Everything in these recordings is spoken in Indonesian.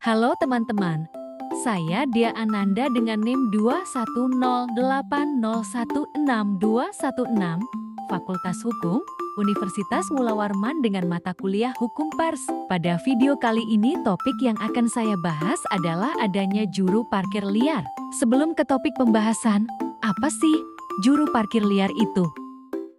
Halo teman-teman, saya Dia Ananda dengan NIM 21080161216, Fakultas Hukum, Universitas Mula Warman dengan mata kuliah Hukum Pers. Pada video kali ini topik yang akan saya bahas adalah adanya juru parkir liar. Sebelum ke topik pembahasan, apa sih juru parkir liar itu?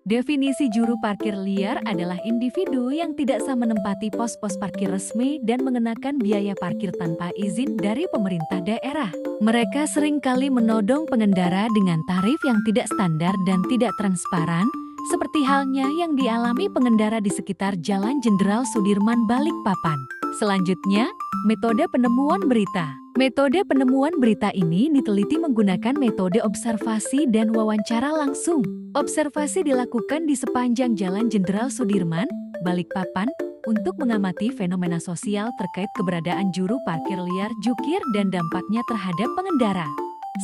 Definisi juru parkir liar adalah individu yang tidak sah menempati pos-pos parkir resmi dan mengenakan biaya parkir tanpa izin dari pemerintah daerah. Mereka seringkali menodong pengendara dengan tarif yang tidak standar dan tidak transparan, seperti halnya yang dialami pengendara di sekitar Jalan Jenderal Sudirman, Balikpapan. Selanjutnya, metode penemuan berita. Metode penemuan berita ini diteliti menggunakan metode observasi dan wawancara langsung. Observasi dilakukan di sepanjang Jalan Jenderal Sudirman, Balikpapan, untuk mengamati fenomena sosial terkait keberadaan juru parkir liar jukir dan dampaknya terhadap pengendara.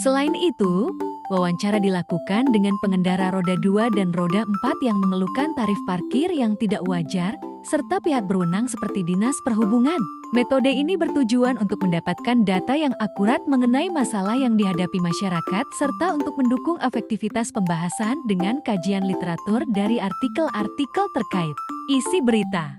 Selain itu, wawancara dilakukan dengan pengendara roda 2 dan roda 4 yang mengeluhkan tarif parkir yang tidak wajar, serta pihak berwenang seperti Dinas Perhubungan. Metode ini bertujuan untuk mendapatkan data yang akurat mengenai masalah yang dihadapi masyarakat serta untuk mendukung efektivitas pembahasan dengan kajian literatur dari artikel-artikel terkait. Isi berita.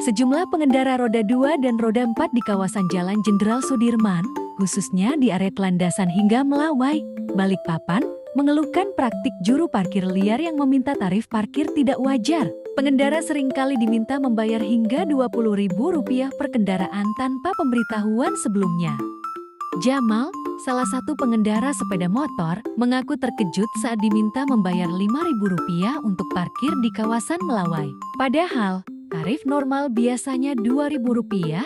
Sejumlah pengendara roda 2 dan roda 4 di kawasan Jalan Jenderal Sudirman, khususnya di area Landasan hingga Melawai, Balikpapan, mengeluhkan praktik juru parkir liar yang meminta tarif parkir tidak wajar. Pengendara seringkali diminta membayar hingga Rp20.000 per kendaraan tanpa pemberitahuan sebelumnya. Jamal, salah satu pengendara sepeda motor, mengaku terkejut saat diminta membayar Rp5.000 untuk parkir di kawasan Melawai. Padahal, tarif normal biasanya Rp2.000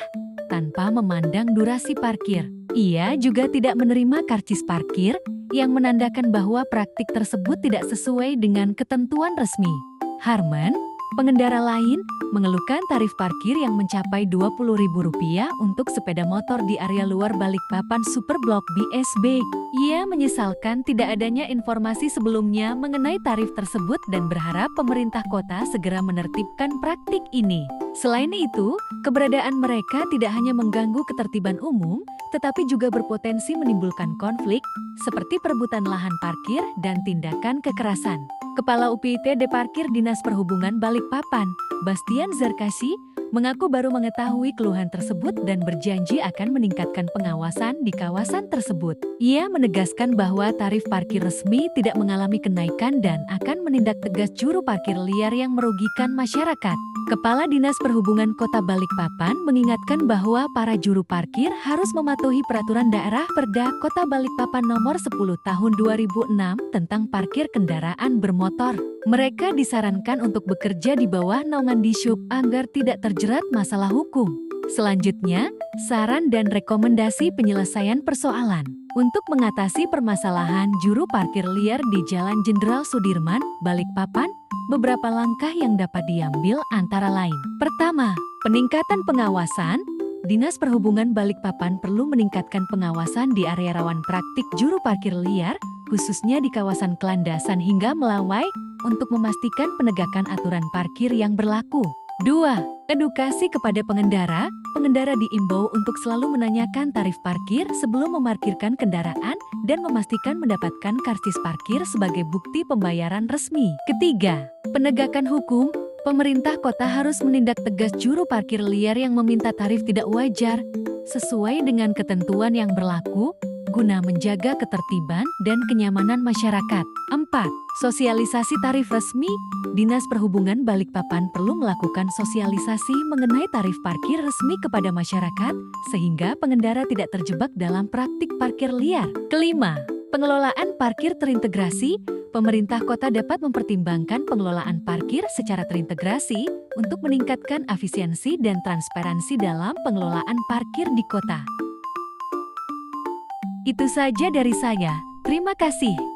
tanpa memandang durasi parkir. Ia juga tidak menerima karcis parkir yang menandakan bahwa praktik tersebut tidak sesuai dengan ketentuan resmi. Harman, pengendara lain, mengeluhkan tarif parkir yang mencapai Rp20.000 untuk sepeda motor di area luar Balikpapan Superblok BSB. Ia menyesalkan tidak adanya informasi sebelumnya mengenai tarif tersebut dan berharap pemerintah kota segera menertibkan praktik ini. Selain itu, keberadaan mereka tidak hanya mengganggu ketertiban umum, tetapi juga berpotensi menimbulkan konflik, seperti perebutan lahan parkir dan tindakan kekerasan. Kepala UPT Deparkir Dinas Perhubungan Balikpapan, Bastian Zarkasi, mengaku baru mengetahui keluhan tersebut dan berjanji akan meningkatkan pengawasan di kawasan tersebut. Ia menegaskan bahwa tarif parkir resmi tidak mengalami kenaikan dan akan menindak tegas juru parkir liar yang merugikan masyarakat. Kepala Dinas Perhubungan Kota Balikpapan mengingatkan bahwa para juru parkir harus mematuhi Peraturan Daerah Perda Kota Balikpapan Nomor 10 Tahun 2006 tentang parkir kendaraan bermotor. Mereka disarankan untuk bekerja di bawah naungan Dishub agar tidak terjerat masalah hukum. Selanjutnya, saran dan rekomendasi penyelesaian persoalan. Untuk mengatasi permasalahan juru parkir liar di Jalan Jenderal Sudirman, Balikpapan, beberapa langkah yang dapat diambil antara lain. Pertama, peningkatan pengawasan. Dinas Perhubungan Balikpapan perlu meningkatkan pengawasan di area rawan praktik juru parkir liar, khususnya di kawasan Landasan hingga Melawai, untuk memastikan penegakan aturan parkir yang berlaku. 2. Edukasi kepada pengendara. Pengendara diimbau untuk selalu menanyakan tarif parkir sebelum memarkirkan kendaraan dan memastikan mendapatkan karcis parkir sebagai bukti pembayaran resmi. Ketiga, penegakan hukum. Pemerintah kota harus menindak tegas juru parkir liar yang meminta tarif tidak wajar, sesuai dengan ketentuan yang berlaku, guna menjaga ketertiban dan kenyamanan masyarakat. 4. Sosialisasi tarif resmi. Dinas Perhubungan Balikpapan perlu melakukan sosialisasi mengenai tarif parkir resmi kepada masyarakat, sehingga pengendara tidak terjebak dalam praktik parkir liar. Kelima, pengelolaan parkir terintegrasi. Pemerintah kota dapat mempertimbangkan pengelolaan parkir secara terintegrasi untuk meningkatkan efisiensi dan transparansi dalam pengelolaan parkir di kota. Itu saja dari saya. Terima kasih.